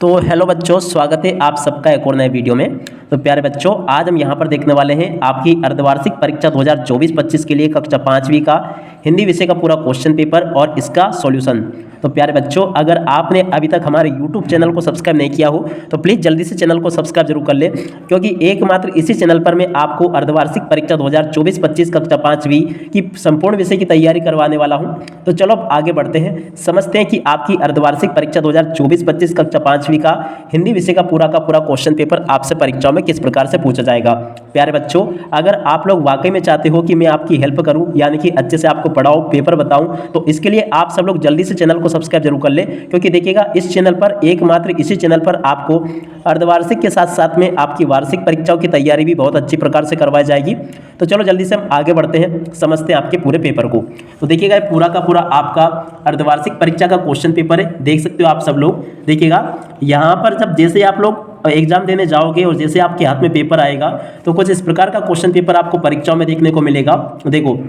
तो हेलो बच्चों, स्वागत है आप सबका एक और नए वीडियो में। तो प्यारे बच्चों, आज हम यहाँ पर देखने वाले हैं आपकी अर्धवार्षिक परीक्षा 2024-25 के लिए कक्षा 5वीं का हिंदी विषय का पूरा क्वेश्चन पेपर और इसका सॉल्यूशन। तो प्यारे बच्चों, अगर आपने अभी तक हमारे यूट्यूब चैनल को सब्सक्राइब नहीं किया हो तो प्लीज़ जल्दी से चैनल को सब्सक्राइब जरूर कर ले, क्योंकि एकमात्र इसी चैनल पर मैं आपको अर्धवार्षिक परीक्षा 2024-25 कक्षा 5वीं की संपूर्ण विषय की तैयारी करवाने वाला हूं। तो चलो अब आगे बढ़ते हैं, समझते हैं कि आपकी अर्धवार्षिक परीक्षा 2024-25 कक्षा 5वीं का हिंदी विषय का पूरा क्वेश्चन पेपर आपसे परीक्षाओं में किस प्रकार से पूछा जाएगा। प्यारे बच्चों, अगर आप लोग वाकई में चाहते हो कि मैं आपकी हेल्प करूं, यानी कि अच्छे से आपको पढ़ाऊं, पेपर बताऊं, तो इसके लिए आप सब लोग जल्दी से चैनल को सब्सक्राइब जरूर कर ले, क्योंकि देखिएगा इस चैनल पर, एकमात्र इसी चैनल पर आपको अर्धवार्षिक के साथ साथ में आपकी वार्षिक परीक्षाओं की तैयारी भी बहुत अच्छी प्रकार से करवाई जाएगी। तो चलो जल्दी से हम आगे बढ़ते हैं, समझते हैं आपके पूरे पेपर को। तो देखिएगा पूरा का पूरा आपका अर्धवार्षिक परीक्षा का क्वेश्चन पेपर है, देख सकते हो आप सब लोग। देखिएगा यहाँ पर जब जैसे आप लोग एग्जाम देने जाओगे और जैसे आपके हाथ में पेपर आएगा तो कुछ इस प्रकार का क्वेश्चन पेपर आपको परीक्षाओं में देखने को मिलेगा। देखो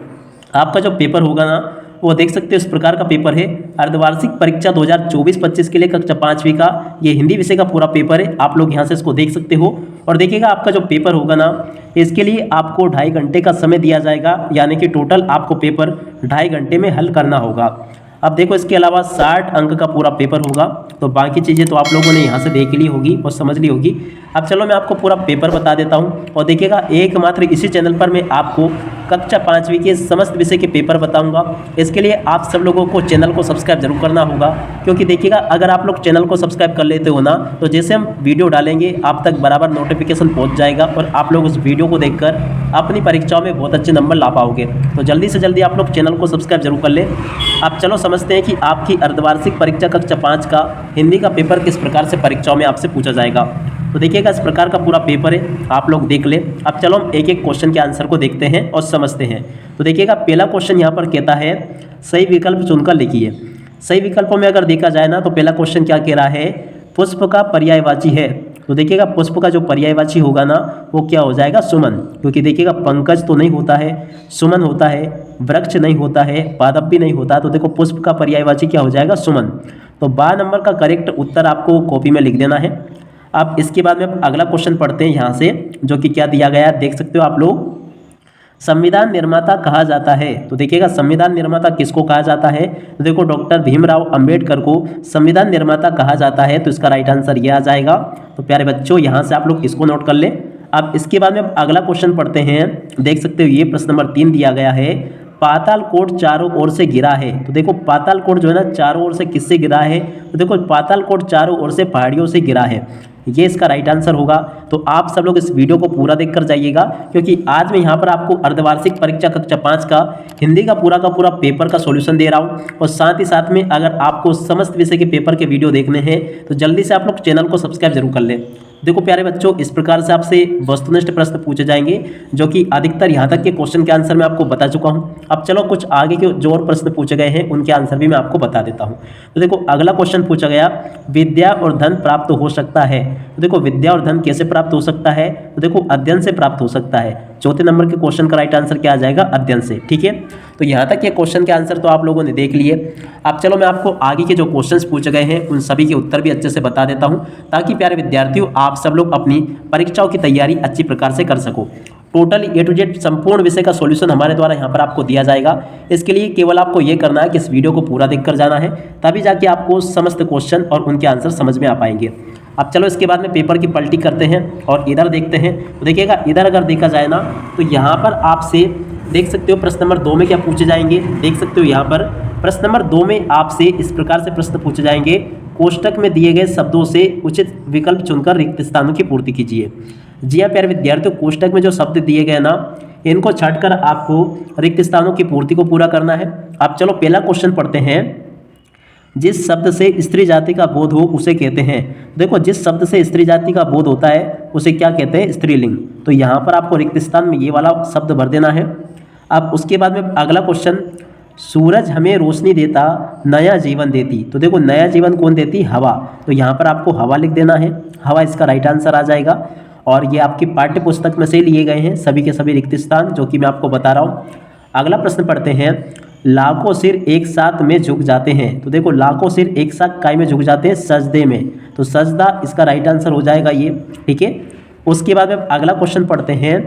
आपका जो पेपर होगा ना, वो देख सकते हो इस प्रकार का पेपर है। अर्धवार्षिक परीक्षा 2024-25 के लिए कक्षा 5वीं का ये हिंदी विषय का पूरा पेपर है। आप लोग यहाँ से इसको देख सकते हो। और देखिएगा आपका जो पेपर होगा ना, इसके लिए आपको 2.5 घंटे का समय दिया जाएगा, यानी कि टोटल आपको पेपर 2.5 घंटे में हल करना होगा। अब देखो इसके अलावा 60 अंक का पूरा पेपर होगा। तो बाकी चीज़ें तो आप लोगों ने यहाँ से देख ली होगी और समझ ली होगी। अब चलो मैं आपको पूरा पेपर बता देता हूँ। और देखिएगा एकमात्र इसी चैनल पर मैं आपको कक्षा 5वीं के समस्त विषय के पेपर बताऊंगा। इसके लिए आप सब लोगों को चैनल को सब्सक्राइब जरूर करना होगा, क्योंकि देखिएगा अगर आप लोग चैनल को सब्सक्राइब कर लेते हो ना, तो जैसे हम वीडियो डालेंगे आप तक बराबर नोटिफिकेशन पहुँच जाएगा और आप लोग उस वीडियो को देखकर अपनी परीक्षाओं में बहुत अच्छे नंबर ला पाओगे। तो जल्दी से जल्दी आप लोग चैनल को सब्सक्राइब जरूर कर ले। अब चलो समझते हैं कि आपकी अर्धवार्षिक परीक्षा कक्षा 5 का हिंदी का पेपर किस प्रकार से परीक्षाओं में आपसे पूछा जाएगा। तो देखिएगा इस प्रकार का पूरा पेपर है, आप लोग देख ले। अब चलो हम एक एक क्वेश्चन के आंसर को देखते हैं और समझते हैं। तो देखिएगा पहला क्वेश्चन यहाँ पर कहता है सही विकल्प चुनकर लिखिए। सही विकल्पों में अगर देखा जाए ना, तो पहला क्वेश्चन क्या कह रहा है, पुष्प का पर्यायवाची है। तो देखिएगा पुष्प का जो पर्यायवाची होगा ना, वो क्या हो जाएगा, सुमन। क्योंकि देखिएगा पंकज तो नहीं होता है, सुमन होता है, वृक्ष नहीं होता है, पादप भी नहीं होता। तो देखो पुष्प का पर्यायवाची क्या हो जाएगा, सुमन। तो 12 नंबर का करेक्ट उत्तर आपको कॉपी में लिख देना है। अब इसके बाद में अगला क्वेश्चन पढ़ते हैं यहाँ से, जो कि क्या दिया गया है देख सकते हो आप लोग। संविधान निर्माता कहा जाता है। तो देखिएगा संविधान निर्माता किसको कहा जाता है, तो देखो डॉक्टर भीमराव अंबेडकर को संविधान निर्माता कहा जाता है। तो इसका राइट आंसर यह आ जाएगा। तो प्यारे बच्चों यहाँ से आप लोग इसको नोट कर ले। अब इसके बाद में अगला क्वेश्चन पढ़ते हैं, देख सकते हो ये प्रश्न नंबर 3 दिया गया है, पातालकोट चारों ओर से घिरा है। तो देखो पातालकोट जो है ना, चारों ओर से किससे घिरा है, तो देखो पातालकोट चारों ओर से पहाड़ियों से घिरा है। ये इसका राइट आंसर होगा। तो आप सब लोग इस वीडियो को पूरा देखकर जाइएगा, क्योंकि आज मैं यहाँ पर आपको अर्धवार्षिक परीक्षा कक्षा 5 का हिंदी का पूरा पेपर का सॉल्यूशन दे रहा हूँ। और साथ ही साथ में अगर आपको समस्त विषय के पेपर के वीडियो देखने हैं तो जल्दी से आप लोग चैनल को सब्सक्राइब जरूर कर लें। देखो प्यारे बच्चों, इस प्रकार से आपसे वस्तुनिष्ठ प्रश्न पूछे जाएंगे, जो कि अधिकतर यहाँ तक के क्वेश्चन के आंसर मैं आपको बता चुका हूँ। अब चलो कुछ आगे के जो और प्रश्न पूछे गए हैं उनके आंसर भी मैं आपको बता देता हूँ। तो देखो अगला क्वेश्चन पूछा गया, विद्या और धन प्राप्त हो सकता है। तो देखो विद्या और धन कैसे प्राप्त हो सकता है, तो देखो अध्ययन से प्राप्त हो सकता है। चौथे नंबर के क्वेश्चन का राइट आंसर क्या आ जाएगा, अध्ययन से। ठीक है, तो यहाँ तक के क्वेश्चन के आंसर तो आप लोगों ने देख लिए। अब चलो मैं आपको आगे के जो क्वेश्चंस पूछे गए हैं उन सभी के उत्तर भी अच्छे से बता देता हूँ, ताकि प्यारे विद्यार्थियों आप सब लोग अपनी परीक्षाओं की तैयारी अच्छी प्रकार से कर सको। टोटल A to Z संपूर्ण विषय का सॉल्यूशन हमारे द्वारा यहाँ पर आपको दिया जाएगा। इसके लिए केवल आपको ये करना है कि इस वीडियो को पूरा देखकर जाना है, तभी जाके आपको समस्त क्वेश्चन और उनके आंसर समझ में आ पाएंगे। अब चलो इसके बाद में पेपर की पलटी करते हैं और इधर देखते हैं। तो देखिएगा इधर अगर देखा जाए ना, तो यहाँ पर आपसे देख सकते हो प्रश्न नंबर 2 में क्या पूछे जाएंगे। देख सकते हो यहाँ पर प्रश्न नंबर 2 में आपसे इस प्रकार से प्रश्न पूछे जाएंगे, कोष्टक में दिए गए शब्दों से उचित विकल्प चुनकर रिक्त स्थानों की पूर्ति कीजिए। जी हाँ प्यारे विद्यार्थियों, कोष्टक में जो शब्द दिए गए ना, इनको छांटकर आपको रिक्त स्थानों की पूर्ति को पूरा करना है। अब चलो पहला क्वेश्चन पढ़ते हैं, जिस शब्द से स्त्री जाति का बोध हो उसे कहते हैं। देखो जिस शब्द से स्त्री जाति का बोध होता है उसे क्या कहते हैं, स्त्रीलिंग। तो यहाँ पर आपको रिक्त स्थान में ये वाला शब्द भर देना है। अब उसके बाद में अगला क्वेश्चन, सूरज हमें रोशनी देता, नया जीवन देती। तो देखो नया जीवन कौन देती, हवा। तो यहाँ पर आपको हवा लिख देना है, हवा इसका राइट आंसर आ जाएगा। और ये आपकी पाठ्य पुस्तक में से लिए गए हैं सभी के सभी रिक्त स्थान, जो कि मैं आपको बता रहा हूँ। अगला प्रश्न पढ़ते हैं, लाखों सिर एक साथ में झुक जाते हैं। तो देखो लाखों सिर एक साथ काय में झुक जाते हैं, सजदे में। तो सजदा इसका राइट आंसर हो जाएगा ये, ठीक है। उसके बाद में अगला क्वेश्चन पढ़ते हैं,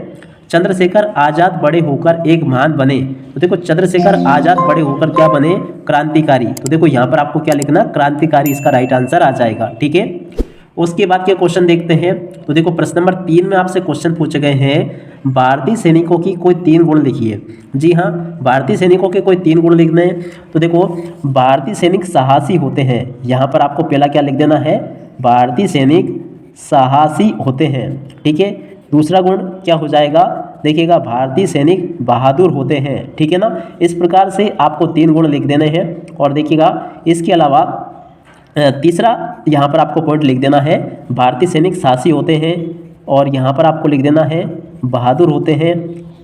चंद्रशेखर आजाद बड़े होकर एक महान बने। तो देखो चंद्रशेखर आजाद बड़े होकर क्या बने, क्रांतिकारी। तो देखो यहाँ पर आपको क्या लिखना, क्रांतिकारी इसका राइट आंसर आ जाएगा, ठीक है। उसके बाद के क्वेश्चन देखते हैं। तो देखो प्रश्न नंबर 3 में आपसे क्वेश्चन पूछे गए हैं, भारतीय सैनिकों की कोई 3 गुण लिखिए। जी हाँ, भारतीय सैनिकों के कोई 3 गुण लिखने हैं। तो देखो भारतीय सैनिक साहसी होते हैं, यहाँ पर आपको पहला क्या लिख देना है, भारतीय सैनिक साहसी होते हैं, ठीक है। दूसरा गुण क्या हो जाएगा, देखिएगा भारतीय सैनिक बहादुर होते हैं, ठीक है ना। इस प्रकार से आपको 3 गुण लिख देने हैं। और देखिएगा इसके अलावा तीसरा यहाँ पर आपको पॉइंट लिख देना है, भारतीय सैनिक साहसी होते हैं, और यहाँ पर आपको लिख देना है बहादुर होते हैं,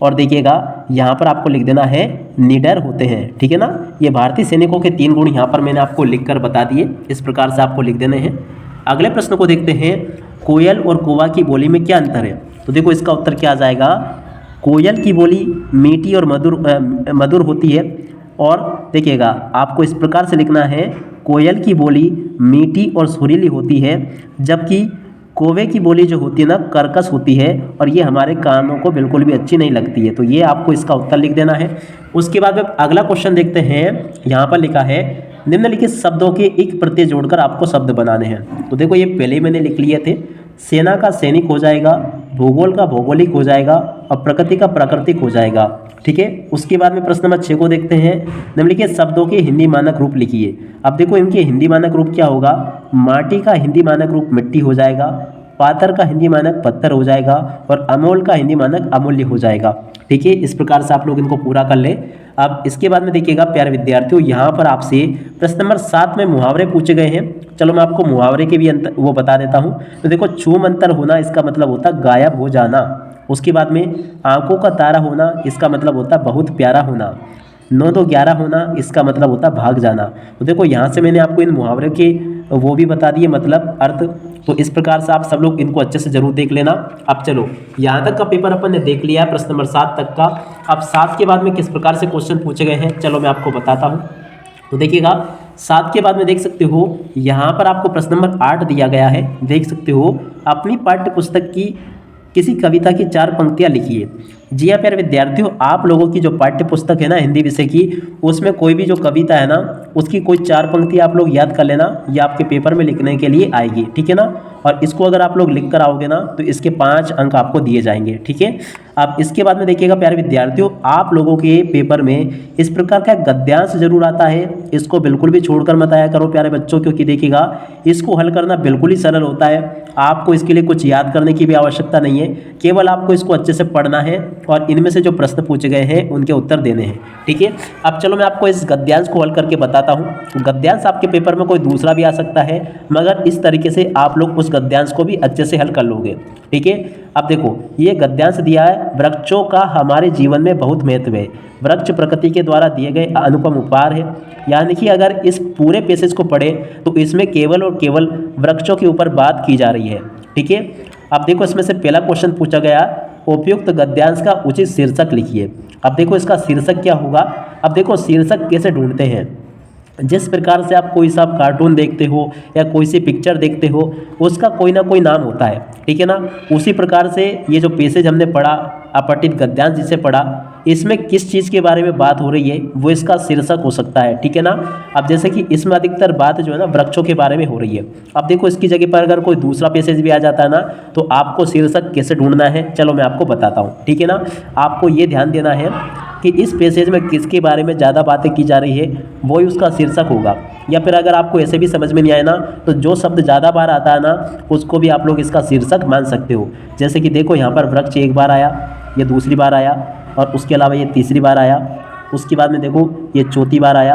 और देखिएगा यहाँ पर आपको लिख देना है निडर होते हैं, ठीक है ना। ये भारतीय सैनिकों के 3 गुण यहाँ पर मैंने आपको लिखकर बता दिए, इस प्रकार से आपको लिख देने हैं। अगले प्रश्न को देखते हैं, कोयल और कौवा की बोली में क्या अंतर है। तो देखो इसका उत्तर क्या आ जाएगा, कोयल की बोली मीठी और मधुर होती है। और देखिएगा आपको इस प्रकार से लिखना है, कोयल की बोली मीठी और सुरीली होती है, जबकि कौवे की बोली जो होती है ना कर्कश होती है, और ये हमारे कानों को बिल्कुल भी अच्छी नहीं लगती है। तो ये आपको इसका उत्तर लिख देना है। उसके बाद अगला क्वेश्चन देखते हैं, यहाँ पर लिखा है, निम्नलिखित शब्दों के एक प्रत्यय जोड़कर आपको शब्द बनाने हैं। तो देखो ये पहले ही मैंने लिख लिए थे, सेना का सैनिक हो जाएगा, भूगोल का भौगोलिक हो जाएगा, और प्रकृति का प्राकृतिक हो जाएगा, ठीक है। उसके बाद में प्रश्न नंबर 6 को देखते हैं, निम्नलिखित शब्दों के हिंदी मानक रूप लिखिए। अब देखो इनके हिंदी मानक रूप क्या होगा, माटी का हिंदी मानक रूप मिट्टी हो जाएगा, पाथर का हिंदी मानक पत्थर हो जाएगा, और अमोल का हिंदी मानक अमूल्य हो जाएगा, ठीक है। इस प्रकार से आप लोग इनको पूरा कर ले। अब इसके बाद में देखिएगा प्यारे विद्यार्थियों, यहाँ पर आपसे प्रश्न नंबर 7 में मुहावरे पूछे गए हैं। चलो मैं आपको मुहावरे के भी अंतर वो बता देता हूँ। तो देखो छूम अंतर होना इसका मतलब होता गायब हो जाना। उसके बाद में आंखों का तारा होना इसका मतलब होता बहुत प्यारा होना। 9 2 11 होना इसका मतलब होता भाग जाना। तो देखो यहाँ से मैंने आपको इन मुहावरे के वो भी बता दिए मतलब अर्थ। तो इस प्रकार से आप सब लोग इनको अच्छे से जरूर देख लेना। अब चलो यहाँ तक का पेपर अपन ने देख लिया है, प्रश्न नंबर 7 तक का। अब 7 के बाद में किस प्रकार से क्वेश्चन पूछे गए हैं चलो मैं आपको बताता हूँ। तो देखिएगा 7 के बाद में देख सकते हो यहाँ पर आपको प्रश्न नंबर 8 दिया गया है। देख सकते हो, अपनी पाठ्य पुस्तक की किसी कविता की 4 पंक्तियाँ लिखिए। जी हाँ प्यारे विद्यार्थियों, आप लोगों की जो पाठ्य पुस्तक है ना हिंदी विषय की, उसमें कोई भी जो कविता है ना उसकी कोई 4 पंक्ति आप लोग याद कर लेना, ये आपके पेपर में लिखने के लिए आएगी, ठीक है ना। और इसको अगर आप लोग लिख कर आओगे ना तो इसके 5 अंक आपको दिए जाएंगे, ठीक है। अब इसके बाद में देखिएगा प्यारे विद्यार्थियों, आप लोगों के पेपर में इस प्रकार का गद्यांश जरूर आता है, इसको बिल्कुल भी छोड़कर मत आया करो प्यारे बच्चों, क्योंकि देखिएगा इसको हल करना बिल्कुल ही सरल होता है। आपको इसके लिए कुछ याद करने की भी आवश्यकता नहीं है, केवल आपको इसको अच्छे से पढ़ना है और इनमें से जो प्रश्न पूछे गए हैं उनके उत्तर देने हैं, ठीक है। अब चलो मैं आपको इस गद्यांश को हल करके बताता हूँ। गद्यांश आपके पेपर में कोई दूसरा भी आ सकता है, मगर इस तरीके से आप लोग उस गद्यांश को भी अच्छे से हल कर लोगे, ठीक है। अब देखो ये गद्यांश दिया है, वृक्षों का हमारे जीवन में बहुत महत्व है, वृक्ष प्रकृति के द्वारा दिए गए अनुपम उपहार है। यानी कि अगर इस पूरे पैसेज को पढ़े तो इसमें केवल और केवल वृक्षों के ऊपर बात की जा रही है, ठीक है। अब देखो इसमें से पहला क्वेश्चन पूछा गया, उपयुक्त गद्यांश का उचित शीर्षक लिखिए। अब देखो इसका शीर्षक क्या होगा। अब देखो शीर्षक कैसे ढूंढते हैं, जिस प्रकार से आप कोई सा कार्टून देखते हो या कोई सी पिक्चर देखते हो उसका कोई ना कोई नाम होता है, ठीक है ना। उसी प्रकार से ये जो पैसेज हमने पढ़ा अपठित गद्यांश जिसे पढ़ा, इसमें किस चीज़ के बारे में बात हो रही है वो इसका शीर्षक हो सकता है, ठीक है ना। अब जैसे कि इसमें अधिकतर बात जो है ना वृक्षों के बारे में हो रही है। अब देखो इसकी जगह पर अगर कोई दूसरा पैसेज भी आ जाता है ना तो आपको शीर्षक कैसे ढूंढना है चलो मैं आपको बताता हूँ, ठीक है ना। आपको ये ध्यान देना है कि इस पैसेज में किसके बारे में ज़्यादा बातें की जा रही है वही उसका शीर्षक होगा। या फिर अगर आपको ऐसे भी समझ में नहीं आए ना तो जो शब्द ज़्यादा बार आता है ना उसको भी आप लोग इसका शीर्षक मान सकते हो। जैसे कि देखो यहाँ पर वृक्ष एक बार आया, ये दूसरी बार आया, और उसके अलावा ये तीसरी बार आया, उसके बाद में देखो ये चौथी बार आया,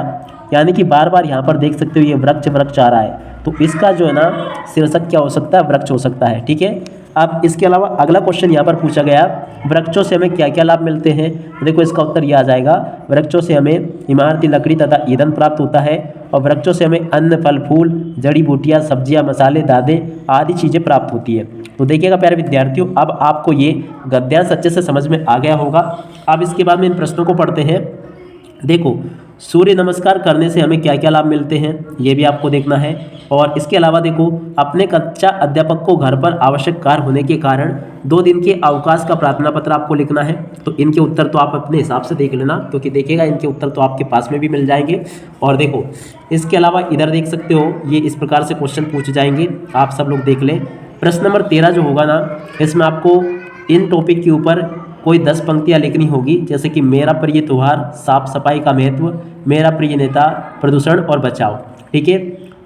यानी कि बार बार यहाँ पर देख सकते हो ये वृक्ष वृक्ष आ रहा है। तो इसका जो है ना शीर्षक क्या हो सकता है, वृक्ष हो सकता है, ठीक है। अब इसके अलावा अगला क्वेश्चन यहाँ पर पूछा गया, वृक्षों से हमें क्या क्या लाभ मिलते हैं। तो देखो इसका उत्तर यह आ जाएगा, वृक्षों से हमें इमारती लकड़ी तथा ईंधन प्राप्त होता है, और वृक्षों से हमें अन्न फल फूल जड़ी बूटियाँ सब्जियाँ मसाले दादें आदि चीज़ें प्राप्त होती है। तो देखिएगा प्यारे विद्यार्थियों, अब आपको ये गद्यांश अच्छे से समझ में आ गया होगा। अब इसके बाद में इन प्रश्नों को पढ़ते हैं। देखो सूर्य नमस्कार करने से हमें क्या क्या लाभ मिलते हैं, ये भी आपको देखना है। और इसके अलावा देखो, अपने कक्षा अध्यापक को घर पर आवश्यक कार्य होने के कारण 2 दिन के अवकाश का प्रार्थना पत्र आपको लिखना है। तो इनके उत्तर तो आप अपने हिसाब से देख लेना, क्योंकि देखिएगा इनके उत्तर तो आपके पास में भी मिल जाएंगे। और देखो, इसके अलावा इधर देख सकते हो, ये इस प्रकार से क्वेश्चन पूछे जाएंगे, आप सब लोग देख लें। प्रश्न नंबर 13 जो होगा ना, इसमें आपको इन टॉपिक के ऊपर कोई 10 पंक्तियाँ लिखनी होगी, जैसे कि मेरा प्रिय त्योहार, साफ सफाई का महत्व, मेरा प्रिय नेता, प्रदूषण और बचाव। ठीक है।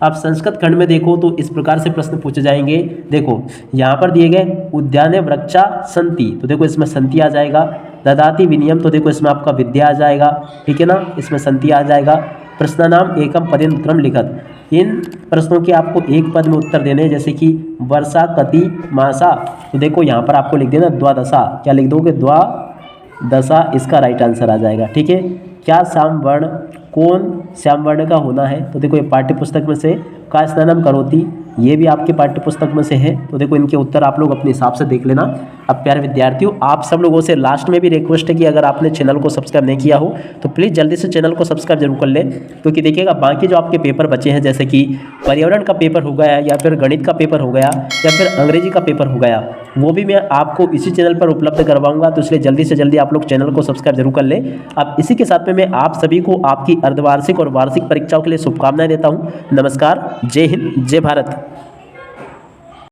अब संस्कृत खंड में देखो तो इस प्रकार से प्रश्न पूछे जाएंगे। देखो यहाँ पर दिए गए उद्याने वृक्षा संति, तो देखो इसमें संति आ जाएगा। ददाति विनियम, तो देखो इसमें आपका विद्या आ जाएगा। ठीक है ना, इसमें संति आ जाएगा। प्रश्नानाम एकम पदेन उत्तरम लिखत, इन प्रश्नों के आपको एक पद में उत्तर देने हैं, जैसे कि वर्षा कति मासा, तो देखो यहाँ पर आपको लिख देना द्वादशा। क्या लिख दोगे? द्वादशा, इसका राइट आंसर आ जाएगा। ठीक है। क्या श्याम वर्ण, कौन श्याम वर्ण का होना है, तो देखो ये पाठ्य पुस्तक में से का स्नानम करोति, ये भी आपके पाठ्य पुस्तक में से है। तो देखो इनके उत्तर आप लोग अपने हिसाब से देख लेना। अब प्यारे विद्यार्थियों, आप सब लोगों से लास्ट में भी रिक्वेस्ट है कि अगर आपने चैनल को सब्सक्राइब नहीं किया हो तो प्लीज़ जल्दी से चैनल को सब्सक्राइब जरूर कर लें, क्योंकि देखिएगा बाकी जो आपके पेपर बचे हैं, जैसे कि पर्यावरण का पेपर हो गया, या फिर गणित का पेपर हो गया, या फिर अंग्रेजी का पेपर हो गया, वो भी मैं आपको इसी चैनल पर उपलब्ध करवाऊंगा। तो इसलिए जल्दी से जल्दी आप लोग चैनल को सब्सक्राइब जरूर कर लें। अब इसी के साथ में मैं आप सभी को आपकी अर्धवार्षिक और वार्षिक परीक्षाओं के लिए शुभकामनाएं देता हूँ। नमस्कार, जय हिंद, जय भारत।